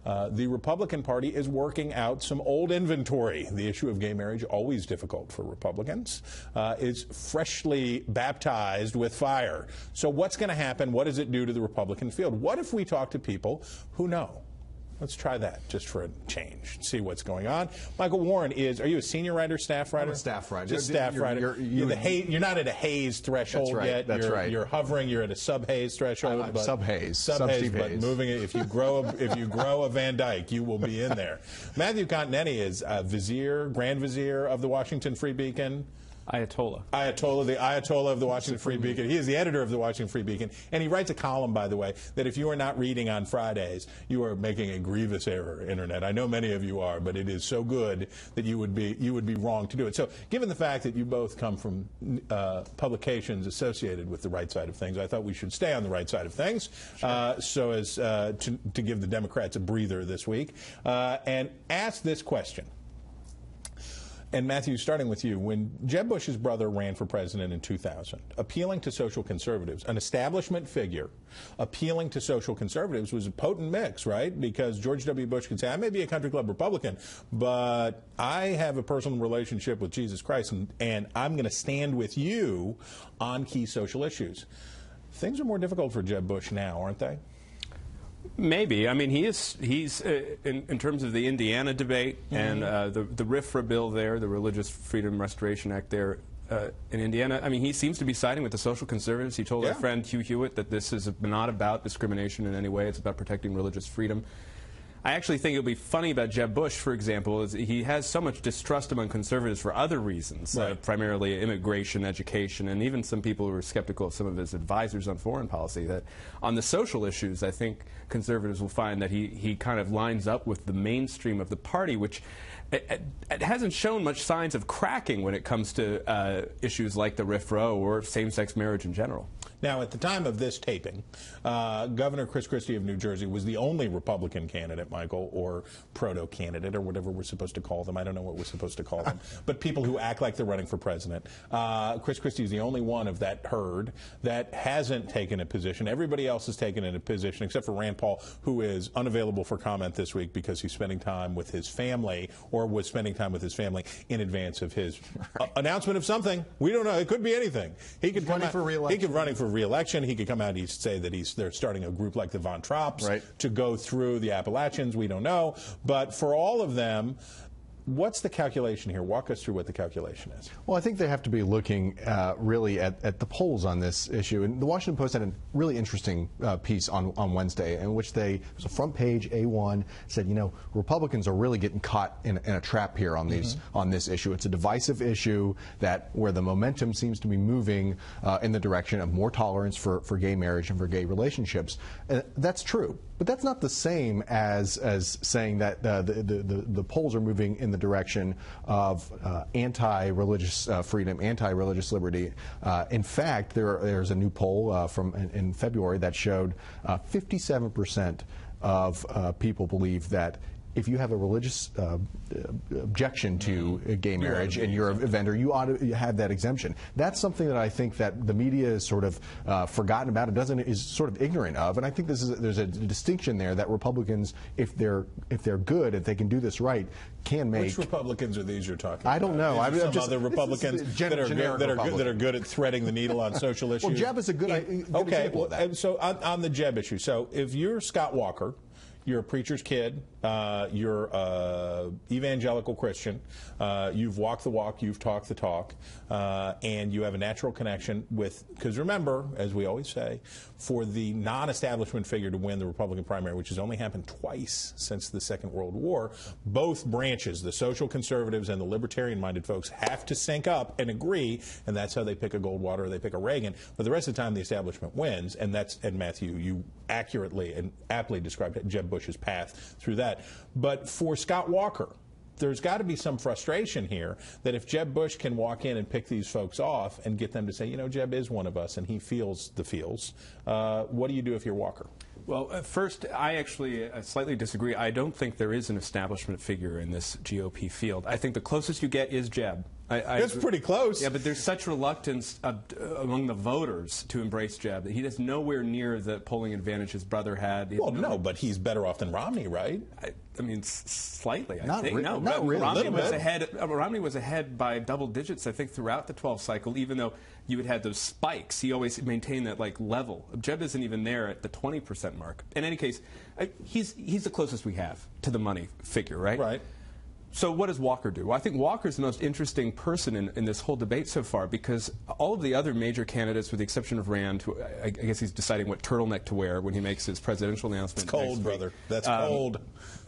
The Republican Party is working out some old inventory. The issue of gay marriage, always difficult for Republicans, is freshly baptized with fire. So what's going to happen? What does it do to the Republican field? What if we talk to people who know? Let's try that just for a change, see what's going on. Michael Warren are you a senior writer, staff writer? I'm a staff writer. Just staff writer. You're not at a Haze threshold yet. That's right. You're hovering. You're at a sub-Haze threshold. I'm sub-Haze. Sub-Haze, but moving it. If you grow a Van Dyke, you will be in there. Matthew Continetti is Grand Vizier of the Washington Free Beacon. Ayatollah. The Ayatollah of the Washington Free Beacon. He is the editor of the Washington Free Beacon, and he writes a column, by the way, that if you are not reading on Fridays, you are making a grievous error, Internet. I know many of you are, but it is so good that you would be wrong to do it. So, given the fact that you both come from publications associated with the right side of things, I thought we should stay on the right side of things, so as to give the Democrats a breather this week, and ask this question. And Matthew, starting with you, when Jeb Bush's brother ran for president in 2000, appealing to social conservatives, an establishment figure appealing to social conservatives was a potent mix, right? Because George W. Bush could say, I may be a country club Republican, but I have a personal relationship with Jesus Christ, and I'm going to stand with you on key social issues. Things are more difficult for Jeb Bush now, aren't they? Maybe. I mean, he's in terms of the Indiana debate and the RFRA bill there, the Religious Freedom Restoration Act there in Indiana. I mean, he seems to be siding with the social conservatives. He told our friend Hugh Hewitt that this is not about discrimination in any way. It's about protecting religious freedom. I actually think it would be funny about Jeb Bush, for example, is he has so much distrust among conservatives for other reasons, primarily immigration, education, and even some people who are skeptical of some of his advisors on foreign policy, that on the social issues, I think conservatives will find that he kind of lines up with the mainstream of the party, which it hasn't shown much signs of cracking when it comes to issues like the RFRA or same-sex marriage in general. Now, at the time of this taping, Governor Chris Christie of New Jersey was the only Republican candidate, Michael, or proto-candidate, or whatever we're supposed to call them. I don't know what we're supposed to call them. But people who act like they're running for president. Chris Christie is the only one of that herd that hasn't taken a position. Everybody else has taken a position, except for Rand Paul, who is unavailable for comment this week because he's spending time with his family, or was spending time with his family in advance of his announcement of something. We don't know. It could be anything. He could running for re-election. He could running for re-election. He could come out and say that they're starting a group like the Von Trapps to go through the Appalachians. We don't know. But for all of them, what's the calculation here? Walk us through what the calculation is. Well, I think they have to be looking really at the polls on this issue. And the Washington Post had a really interesting piece on Wednesday in which it was a front page A1, said, you know, Republicans are really getting caught in a trap here on this issue. It's a divisive issue where the momentum seems to be moving in the direction of more tolerance for gay marriage and for gay relationships. That's true. But that's not the same as saying that the polls are moving in the direction of anti-religious freedom, anti-religious liberty. In fact, there's a new poll in February that showed 57% of people believe that if you have a religious objection to gay marriage and you're a vendor, you ought to have that exemption. That's something that I think that the media is sort of forgotten about. Is sort of ignorant of, and I think there's a distinction there that Republicans, if they're good, if they can do this right, can make. Which Republicans are these you're talking about? I don't know. Some other Republicans that are good at threading the needle on social issues. Well, Jeb is a good example of that. So on the Jeb issue, so if you're Scott Walker, you're a preacher's kid, you're an evangelical Christian, you've walked the walk, you've talked the talk, and you have a natural connection with, because remember, as we always say, for the non-establishment figure to win the Republican primary, which has only happened twice since the Second World War, both branches, the social conservatives and the libertarian-minded folks, have to sync up and agree, and that's how they pick a Goldwater or they pick a Reagan. But the rest of the time, the establishment wins, and Matthew, you accurately and aptly described Jeb Bush's path through that. But for Scott Walker, there's got to be some frustration here that if Jeb Bush can walk in and pick these folks off and get them to say, you know, Jeb is one of us and he feels the feels, what do you do if you're Walker? Well, first, I actually slightly disagree. I don't think there is an establishment figure in this GOP field. I think the closest you get is Jeb. It's pretty close. Yeah, but there's such reluctance among the voters to embrace Jeb that he has nowhere near the polling advantage his brother had. Well, no, but he's better off than Romney, right? I mean, slightly, I Not think. re- No, not really. Romney was ahead by double digits, I think, throughout the 12th cycle, even though you had had those spikes. He always maintained that level. Jeb isn't even there at the 20% mark. In any case, he's the closest we have to the money figure, right? Right. So what does Walker do? Well, I think Walker's the most interesting person in this whole debate so far, because all of the other major candidates, with the exception of Rand, who I guess he's deciding what turtleneck to wear when he makes his presidential announcement. It's cold, brother. That's cold.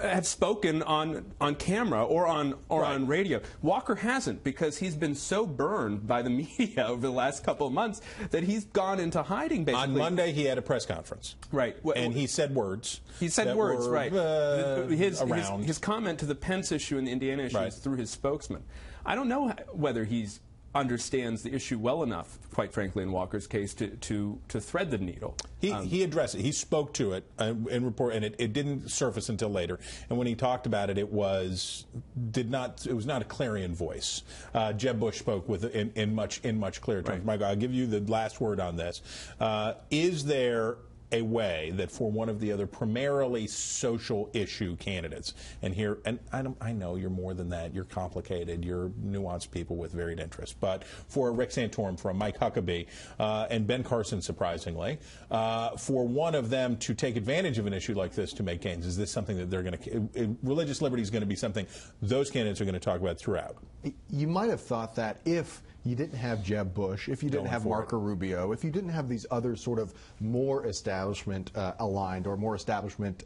Have spoken on camera or on radio. Walker hasn't, because he's been so burned by the media over the last couple of months that he's gone into hiding, basically. On Monday, he had a press conference. Right. And he said words. He said words, right. His comment to the Pence issue and the Indiana issue is through his spokesman. I don't know whether he understands the issue well enough, quite frankly, in Walker's case, to thread the needle. He addressed it. He spoke to it in report, and it didn't surface until later. And when he talked about it, it was not a clarion voice. Jeb Bush spoke in much clearer terms. Right. Michael, I'll give you the last word on this. Is there a way that for one of the other primarily social issue candidates, and I know you're more than that, you're complicated, you're nuanced people with varied interests, but for a Rick Santorum, for a Mike Huckabee, and Ben Carson, surprisingly, for one of them to take advantage of an issue like this to make gains, is this something that they're going to, religious liberty is going to be something those candidates are going to talk about throughout? You might have thought that if you didn't have Jeb Bush, if you didn't have Marco Rubio, if you didn't have these other sort of more establishment aligned or more establishment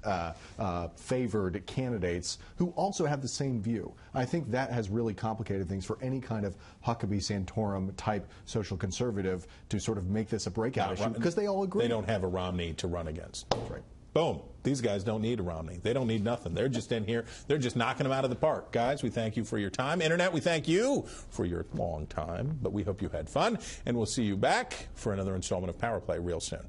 favored candidates who also have the same view. I think that has really complicated things for any kind of Huckabee-Santorum type social conservative to sort of make this a breakout issue, because they all agree. They don't have a Romney to run against. That's right. Boom. These guys don't need a Romney. They don't need nothing. They're just in here. They're just knocking them out of the park. Guys, we thank you for your time. Internet, we thank you for your long time. But we hope you had fun. And we'll see you back for another installment of Power Play real soon.